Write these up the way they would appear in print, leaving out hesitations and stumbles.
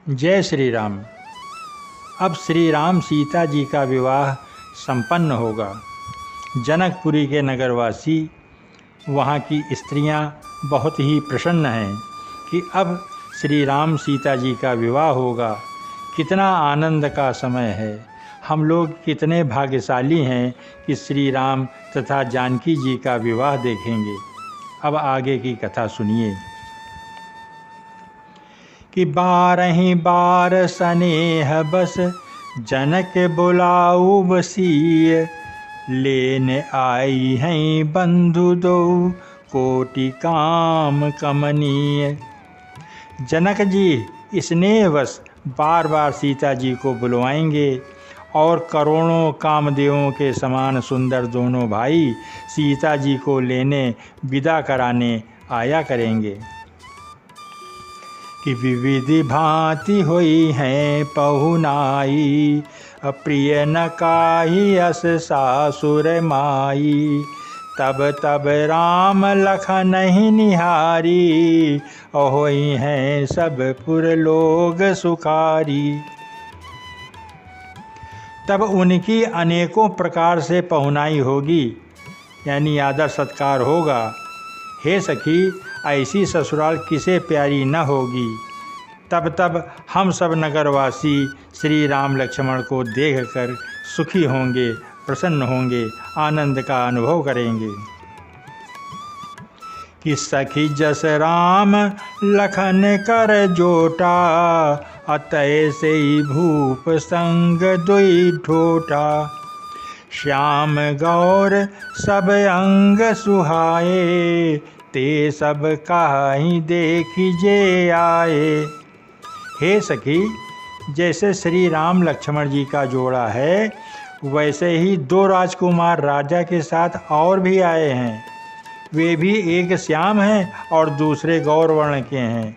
जय श्री राम। अब श्री राम सीता जी का विवाह संपन्न होगा। जनकपुरी के नगरवासी, वहाँ की स्त्रियाँ बहुत ही प्रसन्न हैं कि अब श्री राम सीता जी का विवाह होगा। कितना आनंद का समय है। हम लोग कितने भाग्यशाली हैं कि श्री राम तथा जानकी जी का विवाह देखेंगे। अब आगे की कथा सुनिए कि 12 बार स्नेह बस जनक बुलाऊ बसीय, लेने आई हैं बंधु दो कोटि काम कमनीय। जनक जी स्नेहवश बार बार सीता जी को बुलवाएंगे और करोड़ों कामदेवों के समान सुंदर दोनों भाई सीता जी को लेने विदा कराने आया करेंगे कि विविधि भांति हुई हैं पहुनाई, अप्रिय न काहि अस सासुर माई। तब तब राम लखन ही निहारी, होई हैं सब पुर लोग सुखारी। तब उनकी अनेकों प्रकार से पहुनाई होगी, यानी आदर सत्कार होगा। हे सखी, ऐसी ससुराल किसे प्यारी न होगी। तब तब हम सब नगरवासी श्री राम लक्ष्मण को देखकर सुखी होंगे, प्रसन्न होंगे, आनंद का अनुभव करेंगे कि सखी जस राम लखन कर जोटा, अतय से भूप संग दुई ठोटा। श्याम गौर सब अंग सुहाए, ते सब काहि देखिजे आए। हे सखी, जैसे श्री राम लक्ष्मण जी का जोड़ा है, वैसे ही 2 राजकुमार राजा के साथ और भी आए हैं। वे भी एक श्याम हैं और दूसरे गौर वर्ण के हैं।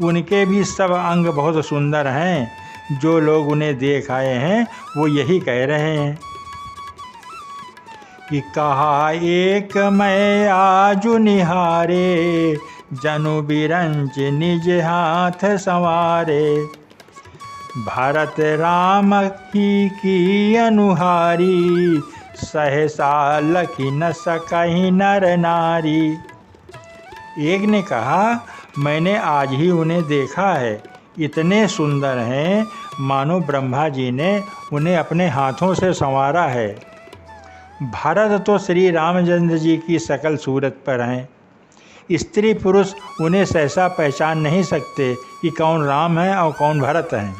उनके भी सब अंग बहुत सुंदर हैं। जो लोग उन्हें देख आए हैं वो यही कह रहे हैं कि कहा एक मैं आजु निहारे, जनु बिरंच निज हाथ संवारे। भरत राम की अनुहारी, सहसा लखी न सकहि नर नारी। एक ने कहा, मैंने आज ही उन्हें देखा है। इतने सुंदर हैं मानो ब्रह्मा जी ने उन्हें अपने हाथों से संवारा है। भरत तो श्री रामचंद्र जी की सकल सूरत पर हैं। स्त्री पुरुष उन्हें सहसा पहचान नहीं सकते कि कौन राम है और कौन भरत है।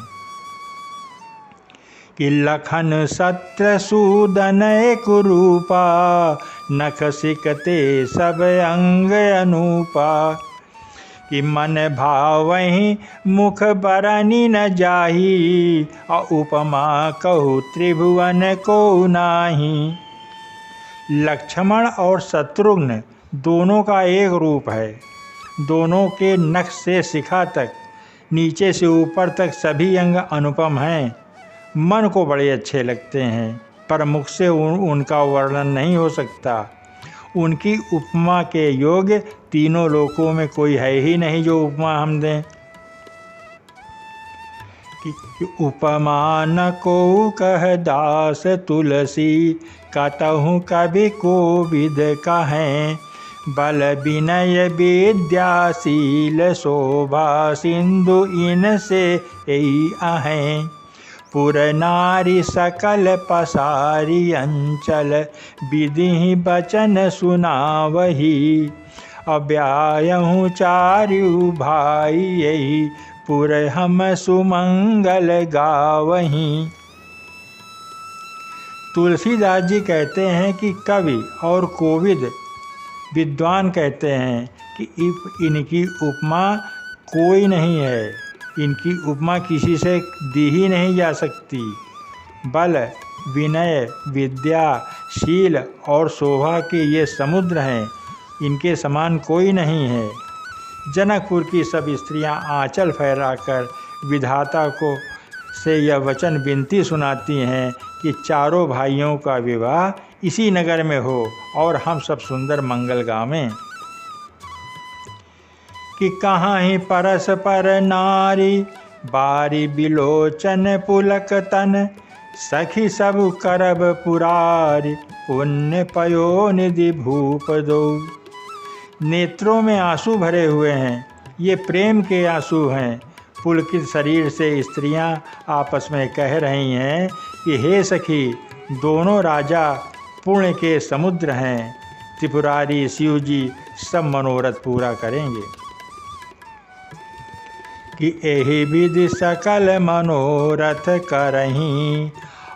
कि लखन सत्र सूदन एक रूपा, नख सिकते सब अंग अनूपा। कि मन भावहि मुख बरनी न जाही, और उपमा कहु त्रिभुवन को नाही। लक्ष्मण और शत्रुघ्न दोनों का एक रूप है। दोनों के नख से शिखा तक, नीचे से ऊपर तक सभी अंग अनुपम हैं। मन को बड़े अच्छे लगते हैं, पर मुख से उनका वर्णन नहीं हो सकता। उनकी उपमा के योग्य तीनों लोकों में कोई है ही नहीं जो उपमा हम दें। कि उपमा न को कह दास तुलसी, कतहु कवि कोविद कहें। बल विनय विद्याशील शोभा, सिंधु इनसे यही आहें। पुर नारी सकल पसारी अंचल, विधि बचन सुनावही। अव्यायहु चारु भाई, यही पुर हम सुमंगल गावही। तुलसीदास जी कहते हैं कि कवि और कोविद विद्वान कहते हैं कि इनकी उपमा कोई नहीं है। इनकी उपमा किसी से दी ही नहीं जा सकती। बल, विनय, विद्या, शील और शोभा के ये समुद्र हैं। इनके समान कोई नहीं है। जनकपुर की सब स्त्रियां आंचल फहराकर विधाता को से यह वचन विनती सुनाती हैं कि चारों भाइयों का विवाह इसी नगर में हो और हम सब सुंदर मंगल गावें। कि कहाँ ही परस पर नारी, बारी बिलोचन पुलक तन, सखी सब करब पुरारी, पुण्य पयो निधि भूप दो। नेत्रों में आंसू भरे हुए हैं, ये प्रेम के आंसू हैं। पुलकित शरीर से स्त्रियां आपस में कह रही हैं कि हे सखी, दोनों राजा पुण्य के समुद्र हैं, त्रिपुरारी शिव जी सब मनोरथ पूरा करेंगे। कि एहि विधि सकल मनोरथ करहीं,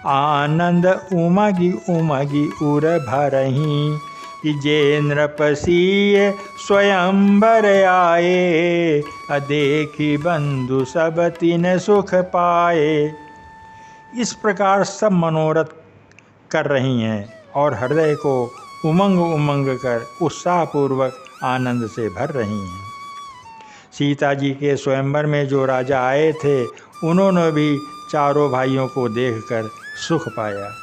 आनंद उमगी उमगी उर भरहीं। कि जे नृपसीय स्वयंवर आए, देखी बंधु सब तिन सुख पाए। इस प्रकार सब मनोरथ कर रही हैं और हृदय को उमंग उमंग कर उत्साहपूर्वक आनंद से भर रही हैं। सीता जी के स्वयंवर में जो राजा आए थे, उन्होंने भी चारों भाइयों को देखकर सुख पाया।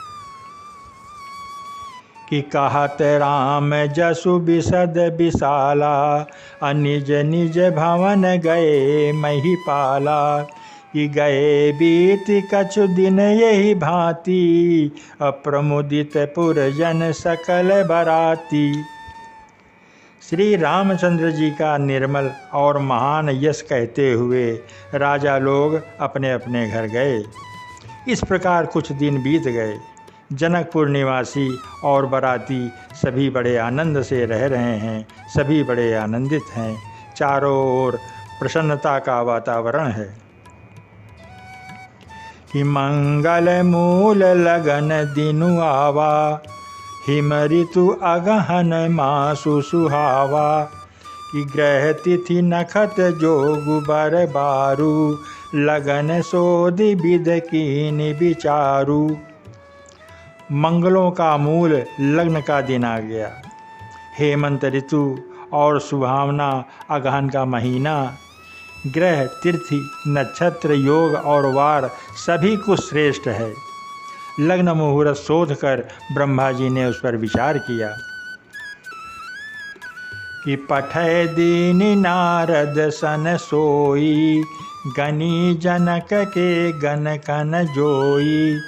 कि कहत राम जसु विशद विशाला, निज निज भवन गए महिपाला। कि गए बीत कछु दिन यही भांति, अप्रमुदित पुरजन सकल बराती। श्री रामचंद्र जी का निर्मल और महान यश कहते हुए राजा लोग अपने अपने घर गए। इस प्रकार कुछ दिन बीत गए। जनकपुर निवासी और बराती सभी बड़े आनंद से रह रहे हैं, सभी बड़े आनंदित हैं। चारों ओर प्रसन्नता का वातावरण है। कि मंगल मूल लगन दिनु आवा, हिम ऋतु अगहन मासु सुहावा। कि ग्रह तिथि नखत जोगु बर बारू, लगन सोधि विध कीन विचारू। मंगलों का मूल लग्न का दिन आ गया। हेमंत ऋतु और सुहावना अगहन का महीना, ग्रह तिथि नक्षत्र योग और वार सभी कुछ श्रेष्ठ है। लग्न मुहूर्त शोध कर ब्रह्मा जी ने उस पर विचार किया। कि पठय दीनि नारद सन सोई, गनी जनक के गन कन जोई।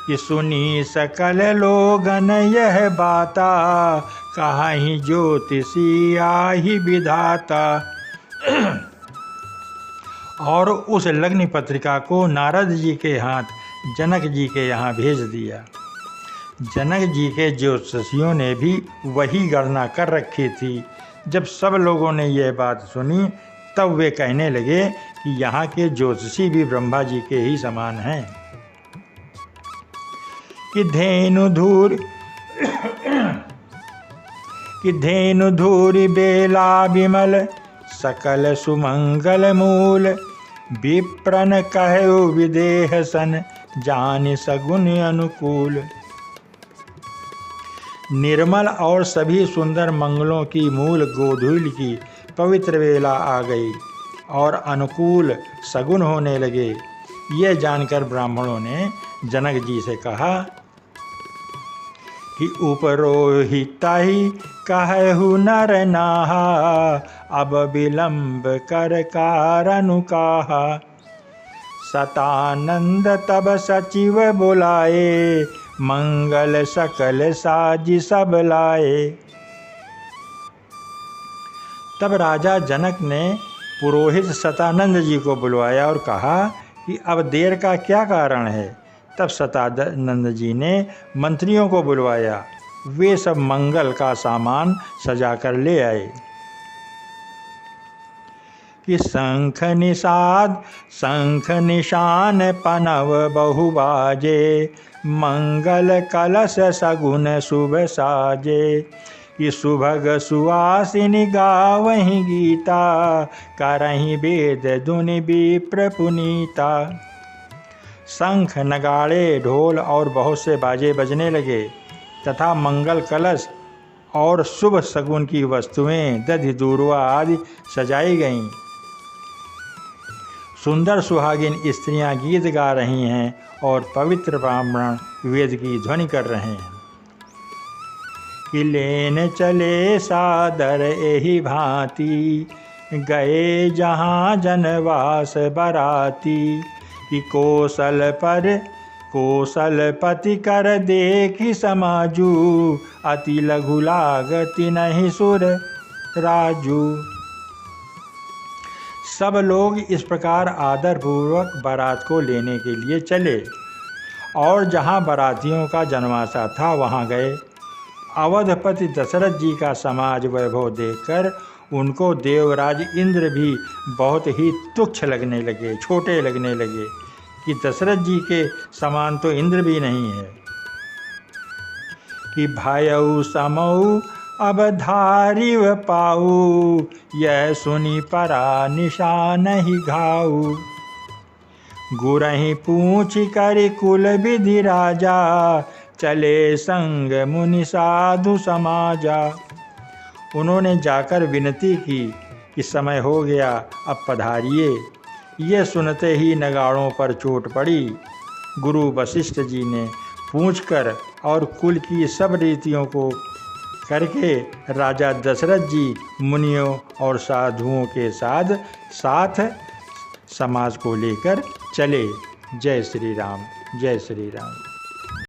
कि सुनी सकल लोगन यह बाता, कहाहि ज्योतिषी आहि विधाता। और उस लग्न पत्रिका को नारद जी के हाथ जनक जी के यहाँ भेज दिया। जनक जी के ज्योतिषियों ने भी वही गणना कर रखी थी। जब सब लोगों ने यह बात सुनी, तब वे कहने लगे कि यहाँ के ज्योतिषी भी ब्रह्मा जी के ही समान हैं। कि धेनु धूरि बेला विमल, सकल सुमंगल मूल। विप्रन कहु विदेह सन, जानि सगुन अनुकूल। निर्मल और सभी सुंदर मंगलों की मूल गोधूल की पवित्र वेला आ गई और अनुकूल सगुन होने लगे। ये जानकर ब्राह्मणों ने जनक जी से कहा कि उपरोहिता ही कहु नर नाहा, अब विलंब कर कारनु काहा। सतानंद तब सचिव बुलाए, मंगल सकल साजी सब लाए। तब राजा जनक ने पुरोहित सतानंद जी को बुलवाया और कहा कि अब देर का क्या कारण है। तब सतानंद जी ने मंत्रियों को बुलवाया। वे सब मंगल का सामान सजा कर ले आए। कि शंख निशान पनव बहु बाजे, मंगल कलश सगुन शुभ साजे। कि सुभग सुवासिनी गावहीं गीता, करहीं वेद धुनि विप्र पुनीता। शंख नगाड़े ढोल और बहुत से बाजे बजने लगे तथा मंगल कलश और शुभ सगुन की वस्तुएं दधि दूर्वा आदि सजाई गईं। सुंदर सुहागिन स्त्रियां गीत गा रही हैं और पवित्र ब्राह्मण वेद की ध्वनि कर रहे हैं। कि लेन चले सादर एहि भांति, गए जहाँ जनवास बराती। कि कौशलपति कर देखी समाजू, अति लघु लागति नहीं सुर राजू। सब लोग इस प्रकार आदरपूर्वक बारात को लेने के लिए चले और जहाँ बारातियों का जनवासा था वहाँ गए। अवधपति दशरथ जी का समाज वैभव देखकर उनको देवराज इंद्र भी बहुत ही तुच्छ लगने लगे, छोटे लगने लगे कि दशरथ जी के समान तो इंद्र भी नहीं है। कि भयउ समऊ अब धारिव पाऊ, यह सुनी परा निशान ही घाऊ। गुरहि पूछ कर कुल विधि राजा, चले संग मुनि साधु समाजा। उन्होंने जाकर विनती की कि समय हो गया, अब पधारिए। ये सुनते ही नगाड़ों पर चोट पड़ी। गुरु वशिष्ठ जी ने पूछकर और कुल की सब रीतियों को करके राजा दशरथ जी मुनियों और साधुओं के साथ समाज को लेकर चले। जय श्री राम, जय श्री राम।